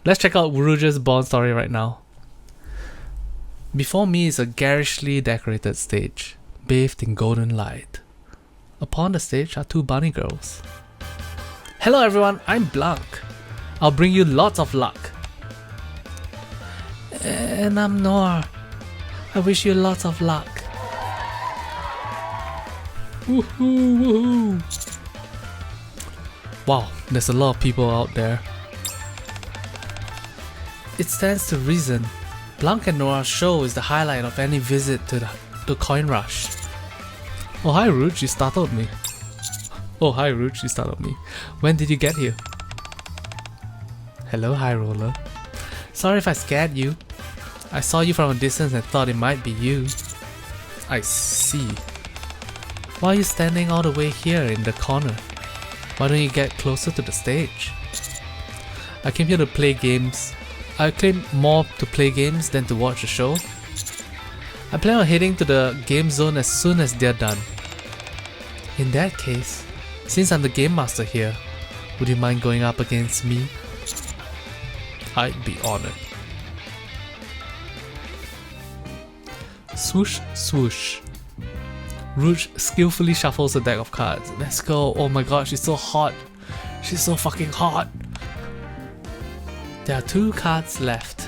Let's check out Rouge's Born story right now. Before me is a garishly decorated stage, bathed in golden light. Upon the stage are two bunny girls. Hello everyone, I'm Blanc. I'll bring you lots of luck. And I'm Noir. I wish you lots of luck. Woohoo, woohoo. Wow, there's a lot of people out there. It stands to reason, Blanc and Noir's show is the highlight of any visit to the coin rush. Oh hi Rouge, you startled me. When did you get here? Hello High Roller. Sorry if I scared you. I saw you from a distance and thought it might be you. I see. Why are you standing all the way here in the corner? Why don't you get closer to the stage? I came here to play games. I came more to play games than to watch the show. I plan on heading to the game zone as soon as they're done. In that case, since I'm the game master here, would you mind going up against me? I'd be honored. Swoosh, swoosh. Rouge skillfully shuffles a deck of cards. Let's go. Oh my god, she's so hot. She's so fucking hot. There are two cards left.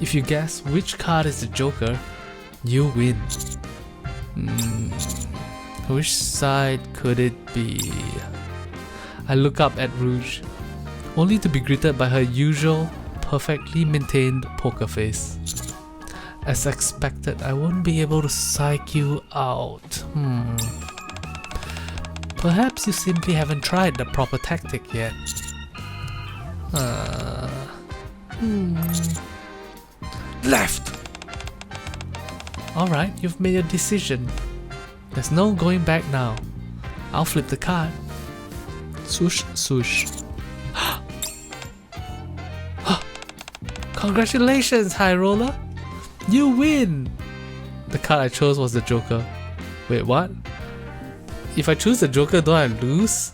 If you guess which card is the Joker, you win. Which side could it be? I look up at Rouge, only to be greeted by her usual, perfectly maintained poker face. As expected, I won't be able to psych you out. Perhaps you simply haven't tried the proper tactic yet. Left! Alright, you've made your decision. There's no going back now. I'll flip the card. Swoosh, swoosh. Congratulations, High Roller! You win! The card I chose was the Joker. Wait, what? If I choose the Joker, don't I lose?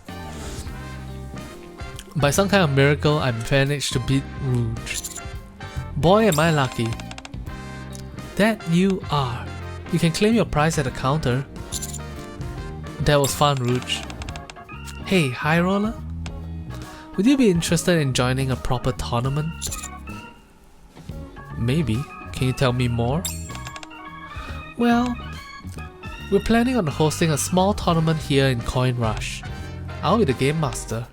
By some kind of miracle, I managed to beat Rouge. Boy, am I lucky. That you are. You can claim your prize at the counter. That was fun, Rouge. Hey, High Roller? Would you be interested in joining a proper tournament? Maybe. Can you tell me more? Well, we're planning on hosting a small tournament here in Coin Rush. I'll be the game master.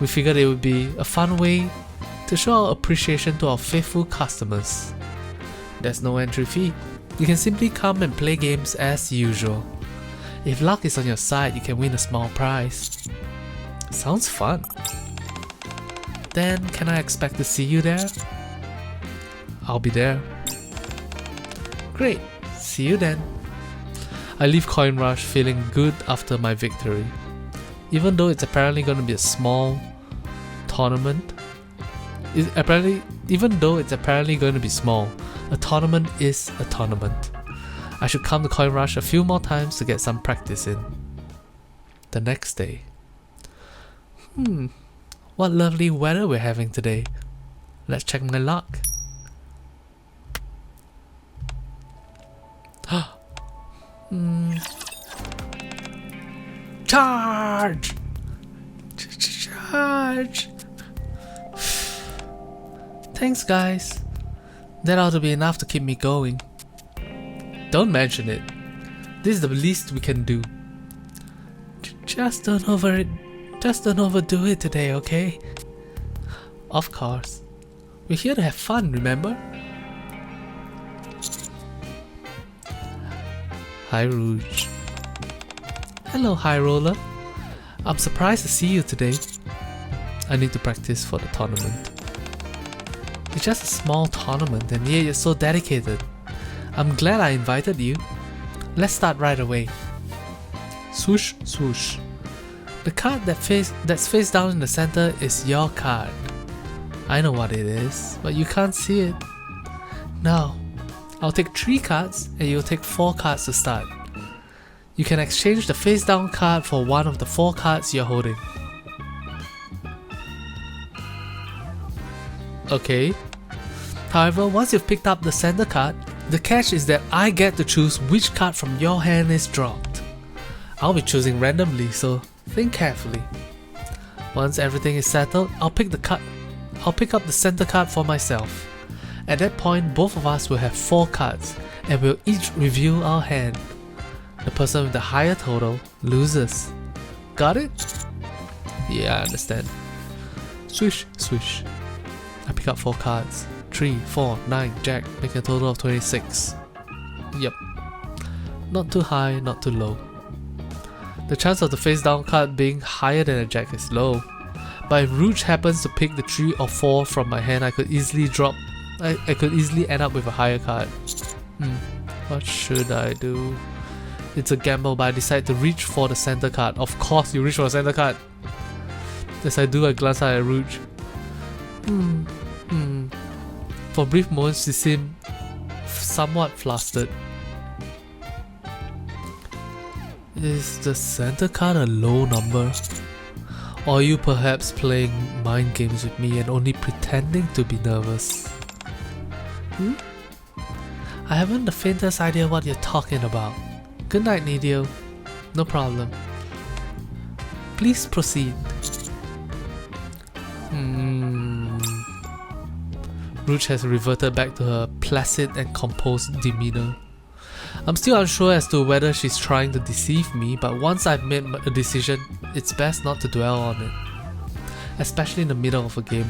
We figured it would be a fun way to show our appreciation to our faithful customers. There's no entry fee. You can simply come and play games as usual. If luck is on your side, you can win a small prize. Sounds fun. Then, can I expect to see you there? I'll be there. Great, see you then. I leave Coin Rush feeling good after my victory. Even though it's apparently going to be a small tournament, even though it's apparently going to be small, a tournament is a tournament. I should come to Coin Rush a few more times to get some practice in. The next day. What lovely weather we're having today. Let's check my luck. Charge! Charge! Thanks guys. That ought to be enough to keep me going. Don't mention it. This is the least we can do. Just don't overdo it today, okay? Of course. We're here to have fun, remember? Hi Rouge. Hello High Roller. I'm surprised to see you today. I need to practice for the tournament. It's just a small tournament and yet you're so dedicated. I'm glad I invited you. Let's start right away. Swoosh swoosh. The card that's face down in the center is your card. I know what it is, but you can't see it. Now, I'll take 3 cards and you'll take 4 cards to start. You can exchange the face down card for one of the 4 cards you're holding. Okay. However, once you've picked up the center card, the catch is that I get to choose which card from your hand is dropped. I'll be choosing randomly, so think carefully. Once everything is settled, I'll pick up the center card for myself. At that point, both of us will have 4 cards, and we'll each review our hand. The person with the higher total loses. Got it? Yeah, I understand. Swish, swish. I pick up 4 cards. 3, 4, 9, Jack, making a total of 26. Yep. Not too high, not too low. The chance of the face down card being higher than a Jack is low. But if Rouge happens to pick the 3 or 4 from my hand, I could easily end up with a higher card. What should I do? It's a gamble, but I decide to reach for the center card. Of course you reach for the center card. As I do, I glance out at Rouge. For brief moments, she seemed somewhat flustered. Is the center card a low number? Or are you perhaps playing mind games with me and only pretending to be nervous? I haven't the faintest idea what you're talking about. Good night, Nidio. No problem. Please proceed. Rouge has reverted back to her placid and composed demeanor. I'm still unsure as to whether she's trying to deceive me, but once I've made a decision, it's best not to dwell on it. Especially in the middle of a game.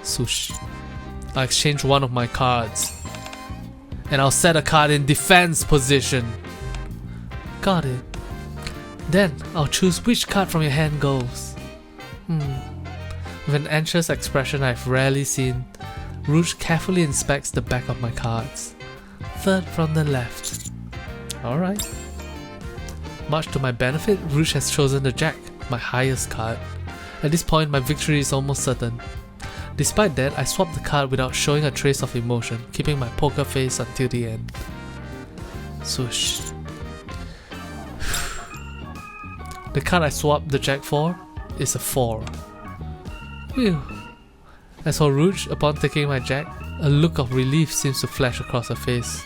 Swoosh. I exchange one of my cards. And I'll set a card in defense position. Got it. Then, I'll choose which card from your hand goes. With an anxious expression I've rarely seen, Rouge carefully inspects the back of my cards. 3rd from the left. Alright. Much to my benefit, Rouge has chosen the Jack, my highest card. At this point, my victory is almost certain. Despite that, I swap the card without showing a trace of emotion, keeping my poker face until the end. Swoosh. The card I swapped the Jack for is a 4. Phew. As for Rouge, upon taking my Jack, a look of relief seems to flash across her face.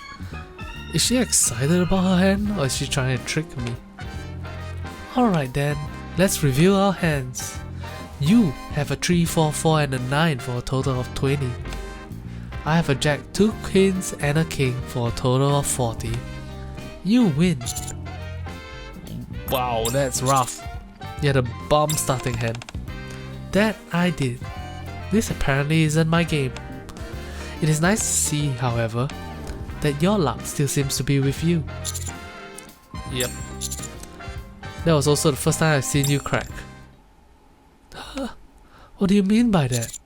Is she excited about her hand, or is she trying to trick me? Alright then, let's review our hands. You have a 3, 4, 4 and a 9 for a total of 20. I have a Jack, 2 queens and a king for a total of 40. You win. Wow, that's rough. You had a bomb starting hand. That I did. This apparently isn't my game. It is nice to see, however, that your luck still seems to be with you. Yep. That was also the first time I've seen you crack. What do you mean by that?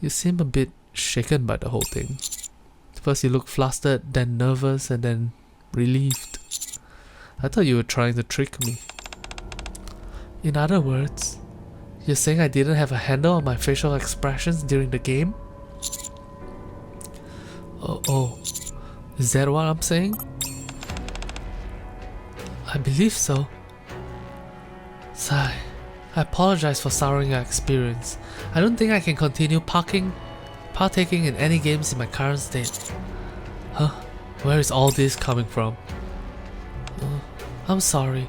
You seem a bit shaken by the whole thing. First you look flustered, then nervous, and then relieved. I thought you were trying to trick me. In other words, you're saying I didn't have a handle on my facial expressions during the game? Oh, is that what I'm saying? I believe so. Sigh. I apologize for souring your experience. I don't think I can continue partaking in any games in my current state. Huh? Where is all this coming from? I'm sorry.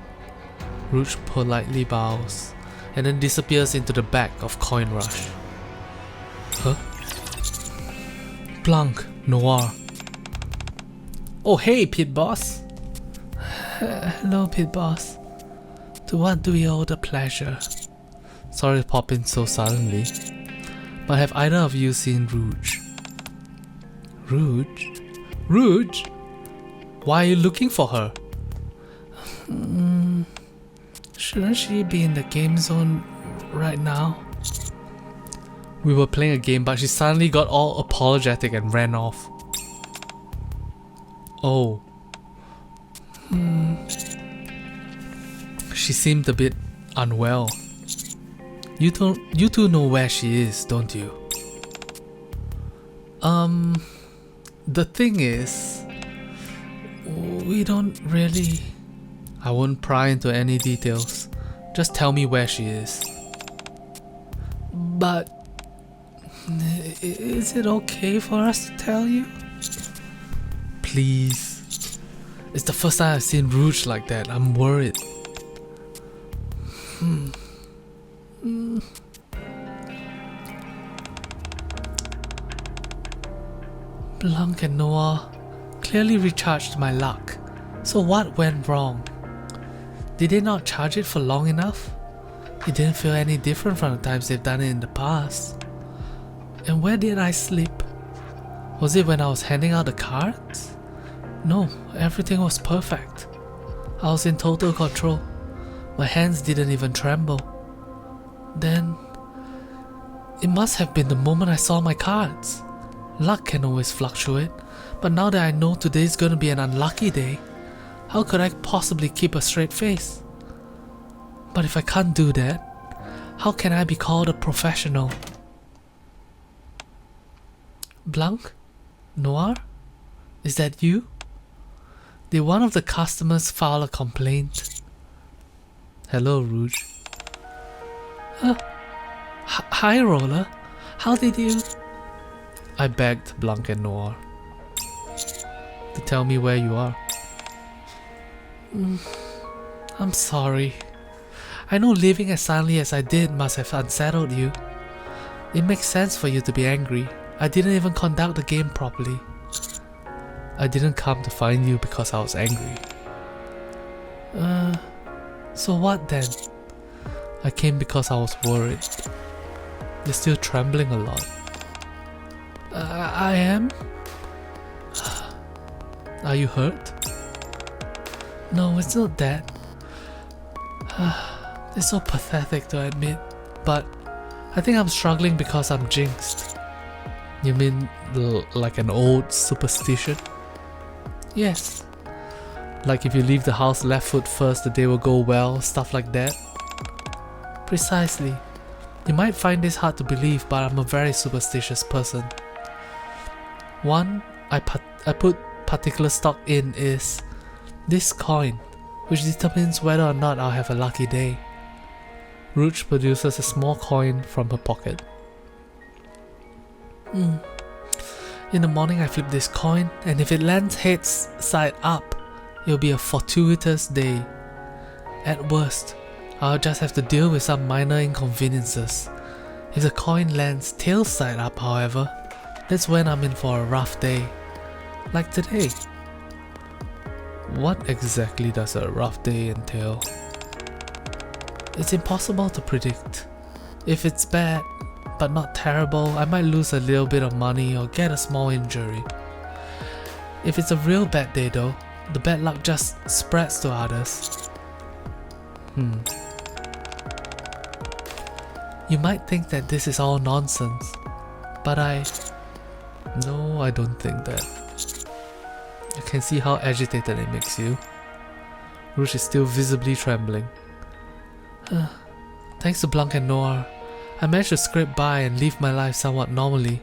Rouge politely bows, and then disappears into the back of Coin Rush. Huh? Blanc, Noir. Oh hey, Pit Boss. Hello, Pit Boss. To what do we owe the pleasure? Sorry to pop in so suddenly, but have either of you seen Rouge? Rouge? Rouge? Why are you looking for her? Shouldn't she be in the game zone right now? We were playing a game, but she suddenly got all apologetic and ran off. Oh. She seemed a bit unwell. You two know where she is, don't you? The thing is, we don't really... I won't pry into any details. Just tell me where she is. But... Is it okay for us to tell you? Please. It's the first time I've seen Rouge like that. I'm worried. Blanc and Noir clearly recharged my luck. So what went wrong? Did they not charge it for long enough? It didn't feel any different from the times they've done it in the past. And where did I sleep? Was it when I was handing out the cards? No, everything was perfect. I was in total control. My hands didn't even tremble. Then, it must have been the moment I saw my cards. Luck can always fluctuate, but now that I know today's gonna be an unlucky day, how could I possibly keep a straight face? But if I can't do that, how can I be called a professional? Blanc? Noir? Is that you? Did one of the customers file a complaint? Hello, Rouge. Hi, Roller. How did you... I begged Blanc and Noir to tell me where you are. I'm sorry. I know leaving as suddenly as I did must have unsettled you. It makes sense for you to be angry. I didn't even conduct the game properly. I didn't come to find you because I was angry. So what then? I came because I was worried. You're still trembling a lot. I am? Are you hurt? No, it's not that. It's so pathetic to admit, but I think I'm struggling because I'm jinxed. You mean like an old superstition? Yes. Like if you leave the house left foot first, the day will go well, stuff like that? Precisely. You might find this hard to believe, but I'm a very superstitious person. One I put particular stock in is this coin, which determines whether or not I'll have a lucky day. Rouge produces a small coin from her pocket. In the morning I flip this coin, and if it lands heads side up, it'll be a fortuitous day. At worst, I'll just have to deal with some minor inconveniences. If the coin lands tail side up, however, that's when I'm in for a rough day. Like today. What exactly does a rough day entail? It's impossible to predict. If it's bad, but not terrible, I might lose a little bit of money or get a small injury. If it's a real bad day though, the bad luck just spreads to others. You might think that this is all nonsense, but No, I don't think that. I can see how agitated it makes you. Rouge is still visibly trembling. Thanks to Blanc and Noir, I managed to scrape by and live my life somewhat normally.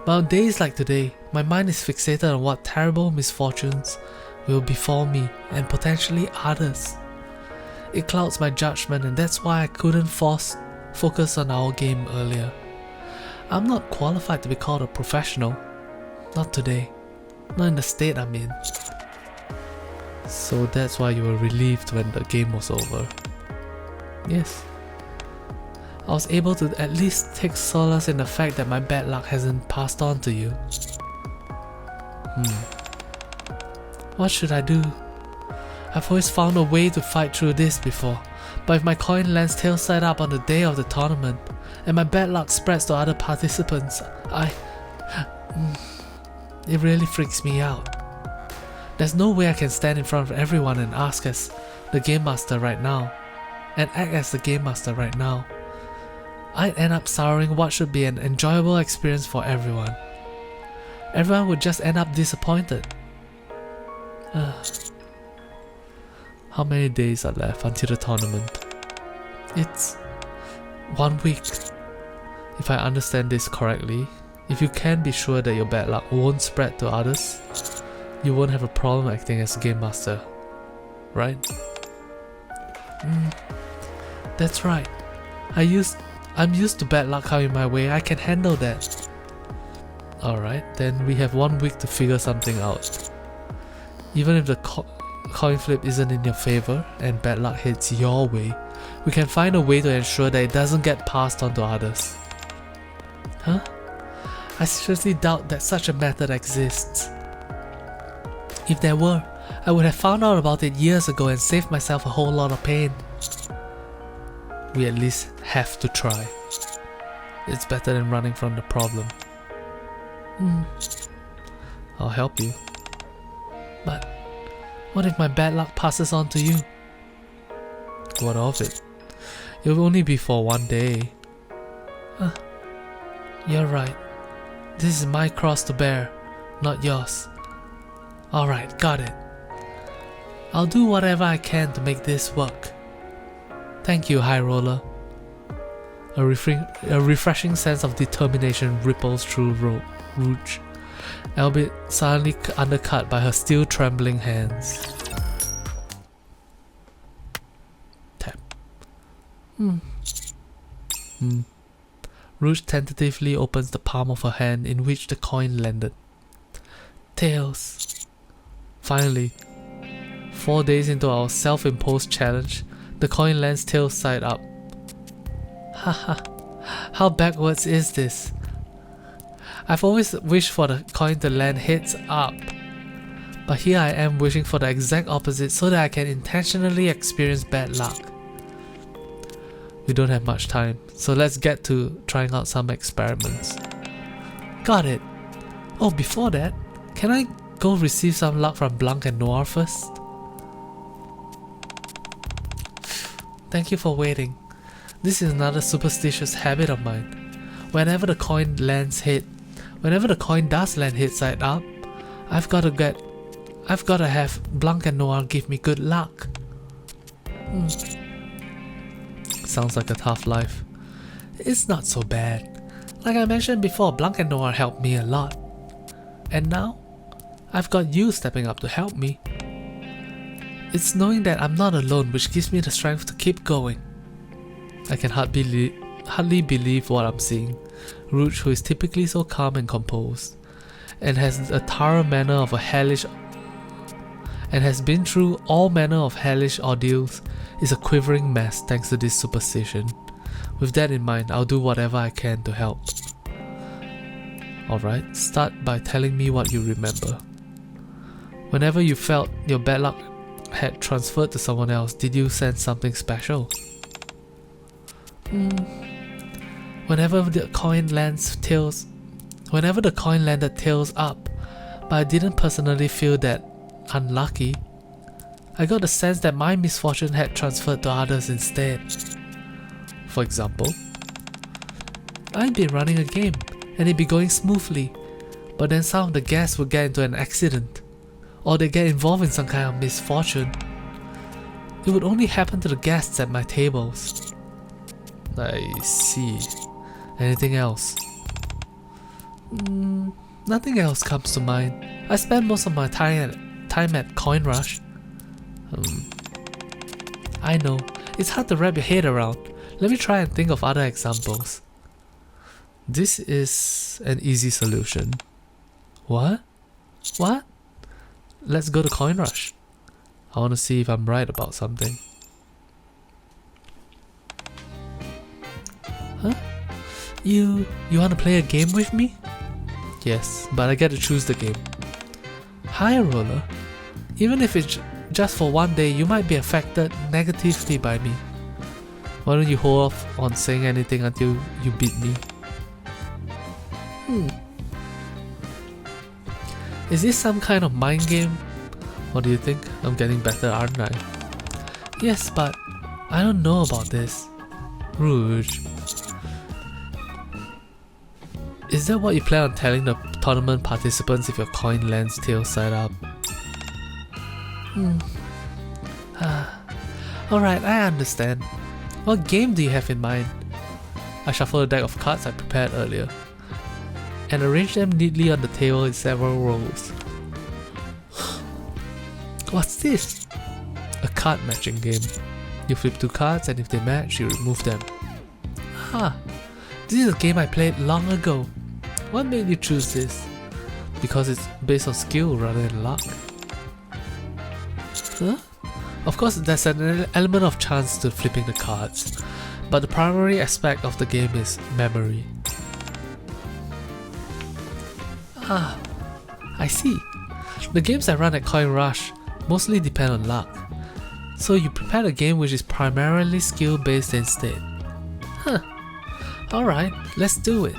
But on days like today, my mind is fixated on what terrible misfortunes will befall me and potentially others. It clouds my judgment, and that's why I couldn't focus on our game earlier. I'm not qualified to be called a professional. Not today. Not in the state I'm in. So that's why you were relieved when the game was over. Yes. I was able to at least take solace in the fact that my bad luck hasn't passed on to you. What should I do? I've always found a way to fight through this before, but if my coin lands tail side up on the day of the tournament, and my bad luck spreads to other participants, it really freaks me out. There's no way I can stand in front of everyone and ask as the Game Master right now, and act as the Game Master right now. I'd end up souring what should be an enjoyable experience for everyone. Everyone would just end up disappointed. How many days are left until the tournament? It's 1 week. If I understand this correctly, if you can be sure that your bad luck won't spread to others, you won't have a problem acting as a Game Master, right? That's right. I'm used to bad luck coming my way. I can handle that. Alright, then we have 1 week to figure something out. Even if the coin flip isn't in your favor and bad luck hits your way, we can find a way to ensure that it doesn't get passed on to others. Huh? I seriously doubt that such a method exists. If there were, I would have found out about it years ago and saved myself a whole lot of pain. We at least have to try. It's better than running from the problem. I'll help you. But what if my bad luck passes on to you? What of it? It will only be for 1 day. You're right. This is my cross to bear, not yours. Alright, got it. I'll do whatever I can to make this work. Thank you, High Roller. A refreshing sense of determination ripples through Rouge, albeit suddenly undercut by her still trembling hands. Tap. Rouge tentatively opens the palm of her hand in which the coin landed. Tails. Finally, 4 days into our self-imposed challenge, the coin lands tails side up. Haha, how backwards is this? I've always wished for the coin to land heads up, but here I am wishing for the exact opposite so that I can intentionally experience bad luck. We don't have much time, so let's get to trying out some experiments. Got it! Oh, before that, can I go receive some luck from Blanc and Noir first? Thank you for waiting. This is another superstitious habit of mine. Whenever the coin does land head side up, I've got to have Blanc and Noir give me good luck. Sounds like a tough life. It's not so bad. Like I mentioned before, Blanc and Noir helped me a lot. And now, I've got you stepping up to help me. It's knowing that I'm not alone which gives me the strength to keep going. I can hardly believe what I'm seeing. Rouge, who is typically so calm and composed, and has been through all manner of hellish ordeals, is a quivering mess thanks to this superstition. With that in mind, I'll do whatever I can to help. Alright, start by telling me what you remember. Whenever you felt your bad luck had transferred to someone else, did you sense something special? Whenever the coin landed tails up, but I didn't personally feel that unlucky, I got the sense that my misfortune had transferred to others instead. For example, I'd be running a game and it'd be going smoothly, but then some of the guests would get into an accident, or they get involved in some kind of misfortune. It would only happen to the guests at my tables. I see. Anything else? Nothing else comes to mind. I spend most of my time at Coin Rush. I know, it's hard to wrap your head around. Let me try and think of other examples. This is an easy solution. What? What? Let's go to Coin Rush. I want to see if I'm right about something. Huh? You want to play a game with me? Yes, but I get to choose the game. Hi, Roller. Even if it's just for 1 day, you might be affected negatively by me. Why don't you hold off on saying anything until you beat me? Is this some kind of mind game? What do you think? I'm getting better, aren't I? Yes, but I don't know about this. Rouge. Is that what you plan on telling the tournament participants if your coin lands tail side up? Alright, I understand. What game do you have in mind? I shuffle a deck of cards I prepared earlier and arrange them neatly on the table in several rows. What's this? A card matching game. You flip 2 cards and if they match, you remove them. This is a game I played long ago. What made you choose this? Because it's based on skill rather than luck. Huh? Of course, there's an element of chance to flipping the cards, but the primary aspect of the game is memory. Ah, I see. The games I run at Coin Rush mostly depend on luck, so you prepared a game which is primarily skill based instead. Huh. Alright, let's do it.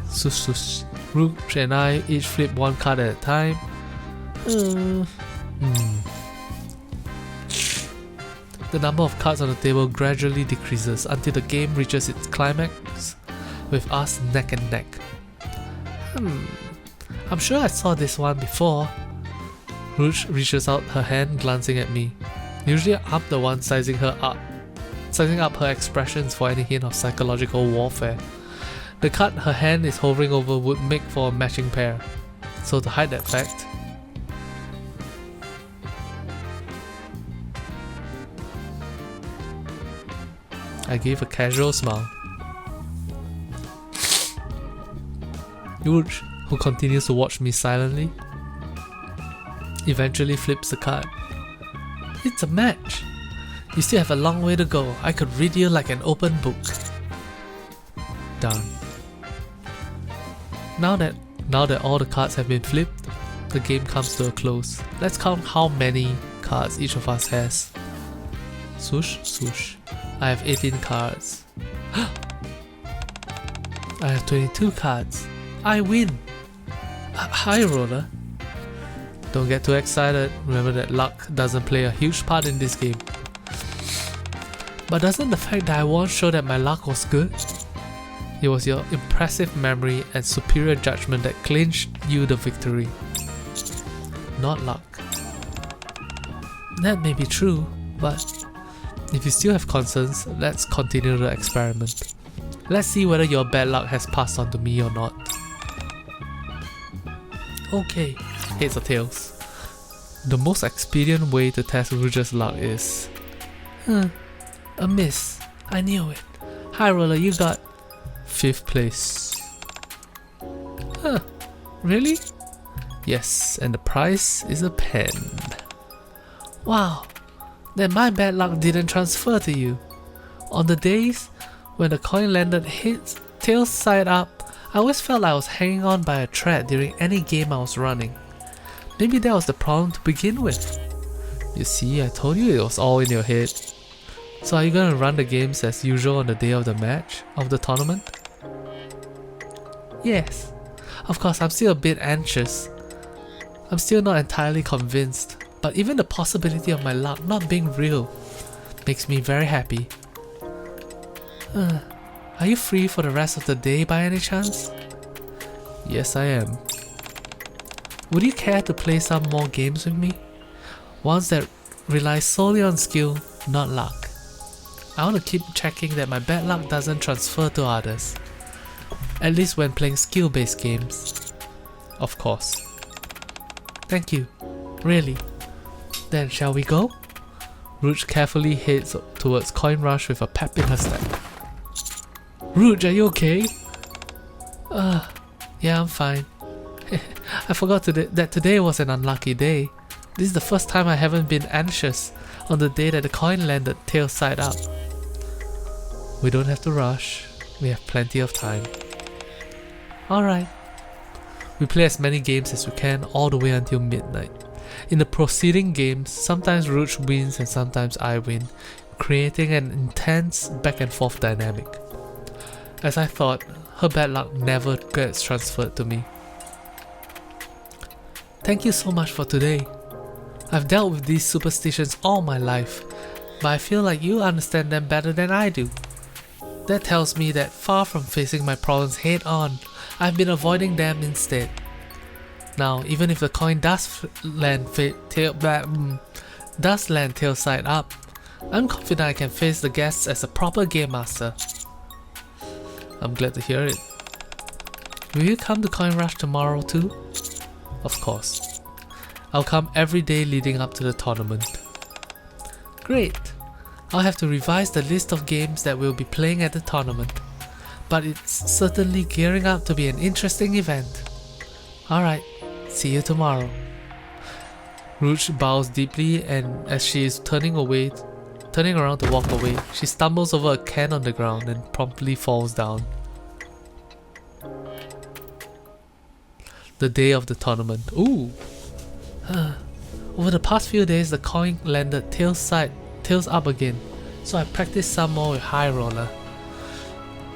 Sus. Rouge and I each flip one card at a time. The number of cards on the table gradually decreases until the game reaches its climax with us neck and neck. I'm sure I saw this one before. Rouge reaches out her hand, glancing at me. Usually I'm the one sizing up her expressions for any hint of psychological warfare. The card her hand is hovering over would make for a matching pair. So to hide that fact, I gave a casual smile. Rouge, who continues to watch me silently, eventually flips the card. It's a match! You still have a long way to go. I could read you like an open book. Darn. Now that all the cards have been flipped, the game comes to a close. Let's count how many cards each of us has. Swoosh, swoosh. I have 18 cards. I have 22 cards. I win! High roller. Don't get too excited. Remember that luck doesn't play a huge part in this game. But doesn't the fact that I won show that my luck was good? It was your impressive memory and superior judgment that clinched you the victory. Not luck. That may be true, but if you still have concerns, let's continue the experiment. Let's see whether your bad luck has passed on to me or not. Okay, heads or tails. The most expedient way to test Rouge's luck is... a miss. I knew it. High roller, you got 5th place. Huh, really? Yes, and the prize is a pen. Wow, then my bad luck didn't transfer to you. On the days when the coin landed tails side up, I always felt like I was hanging on by a thread during any game I was running. Maybe that was the problem to begin with. You see, I told you it was all in your head. So are you gonna run the games as usual on the day of the match, of the tournament? Yes. Of course, I'm still a bit anxious. I'm still not entirely convinced, but even the possibility of my luck not being real makes me very happy. Are you free for the rest of the day by any chance? Yes, I am. Would you care to play some more games with me? Ones that rely solely on skill, not luck. I want to keep checking that my bad luck doesn't transfer to others. At least when playing skill-based games. Of course. Thank you. Really. Then shall we go? Rouge carefully heads towards Coin Rush with a pep in her step. Rouge, are you okay? Yeah, I'm fine. I forgot that today was an unlucky day. This is the first time I haven't been anxious on the day that the coin landed tail side up. We don't have to rush. We have plenty of time. Alright. We play as many games as we can all the way until midnight. In the preceding games, sometimes Rouge wins and sometimes I win, creating an intense back and forth dynamic. As I thought, her bad luck never gets transferred to me. Thank you so much for today. I've dealt with these superstitions all my life, but I feel like you understand them better than I do. That tells me that far from facing my problems head on, I've been avoiding them instead. Now, even if the coin does land tail side up, I'm confident I can face the guests as a proper game master. I'm glad to hear it. Will you come to Coin Rush tomorrow too? Of course. I'll come every day leading up to the tournament. Great! I'll have to revise the list of games that we'll be playing at the tournament. but it's certainly gearing up to be an interesting event. Alright, see you tomorrow. Rouge bows deeply, and as she is turning around to walk away, she stumbles over a can on the ground and promptly falls down. The day of the tournament. Ooh! Over the past few days, the coin landed tails up again, so I practiced some more with high roller.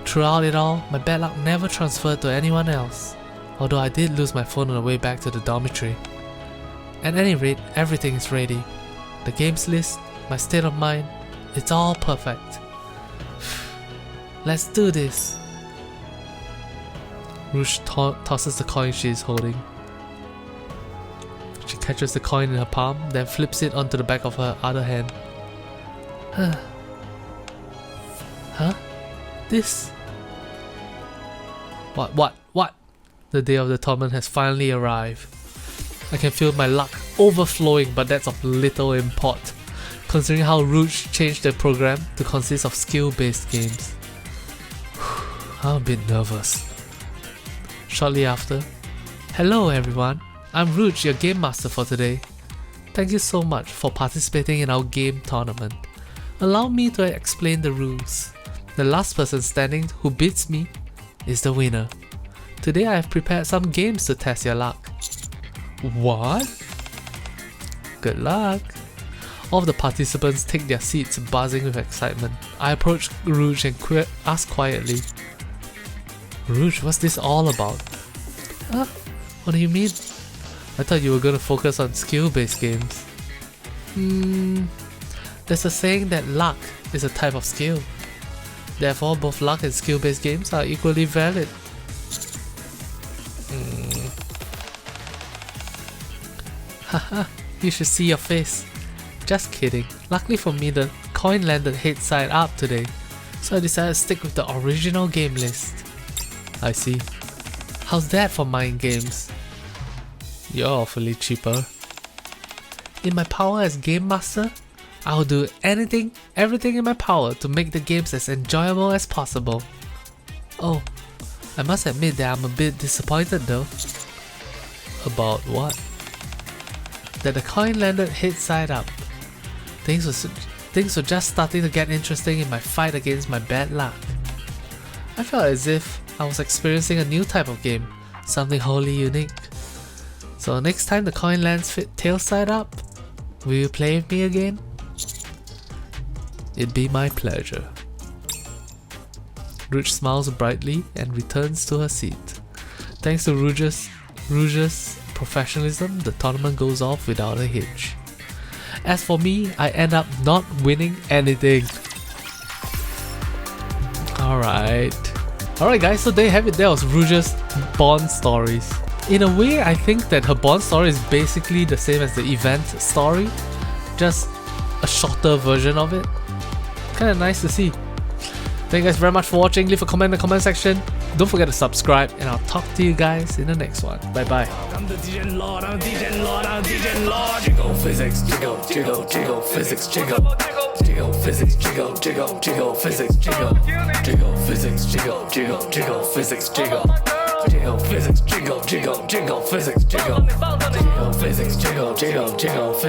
Throughout it all, my bad luck never transferred to anyone else, although I did lose my phone on the way back to the dormitory. At any rate, everything is ready. The games list, my state of mind, it's all perfect. Let's do this. Rouge tosses the coin she is holding. She catches the coin in her palm, then flips it onto the back of her other hand. Huh? This? What? The day of the tournament has finally arrived. I can feel my luck overflowing, but that's of little import, considering how Rouge changed the program to consist of skill-based games. I'm a bit nervous. Shortly after, hello everyone, I'm Rouge, your game master for today. Thank you so much for participating in our game tournament. Allow me to explain the rules. The last person standing who beats me is the winner. Today I have prepared some games to test your luck. What? Good luck. All of the participants take their seats, buzzing with excitement. I approach Rouge and ask quietly, Rouge, what's this all about? Huh? What do you mean? I thought you were going to focus on skill-based games. There's a saying that luck is a type of skill. Therefore, both luck and skill-based games are equally valid. Haha, you should see your face. Just kidding. Luckily for me, the coin landed head side up today, so I decided to stick with the original game list. I see. How's that for mind games? You're awfully cheaper. In my power as game master, I'll do everything in my power to make the games as enjoyable as possible. Oh, I must admit that I'm a bit disappointed though. About what? That the coin landed head side up. Things were just starting to get interesting in my fight against my bad luck. I felt as if I was experiencing a new type of game, something wholly unique. So next time the coin lands tail side up, will you play with me again? It'd be my pleasure. Rouge smiles brightly and returns to her seat. Thanks to Rouge's professionalism, the tournament goes off without a hitch. As for me, I end up not winning anything. Alright guys, so there you have it. That was Rouge's Bond stories. In a way, I think that her Bond story is basically the same as the event story, just a shorter version of it. Kinda nice to see. Thank you guys very much for watching. Leave a comment in the comment section. Don't forget to subscribe, and I'll talk to you guys in the next one. Bye bye. I'm the DJ Lord, I'm DJ Lord, I'm DJ Lord. Jiggle physics, jiggle physics, jiggle physics, jiggle physics, jiggle physics, jiggle physics, jiggle physics, jiggle physics, jiggle physics, jiggle physics, jiggle physics.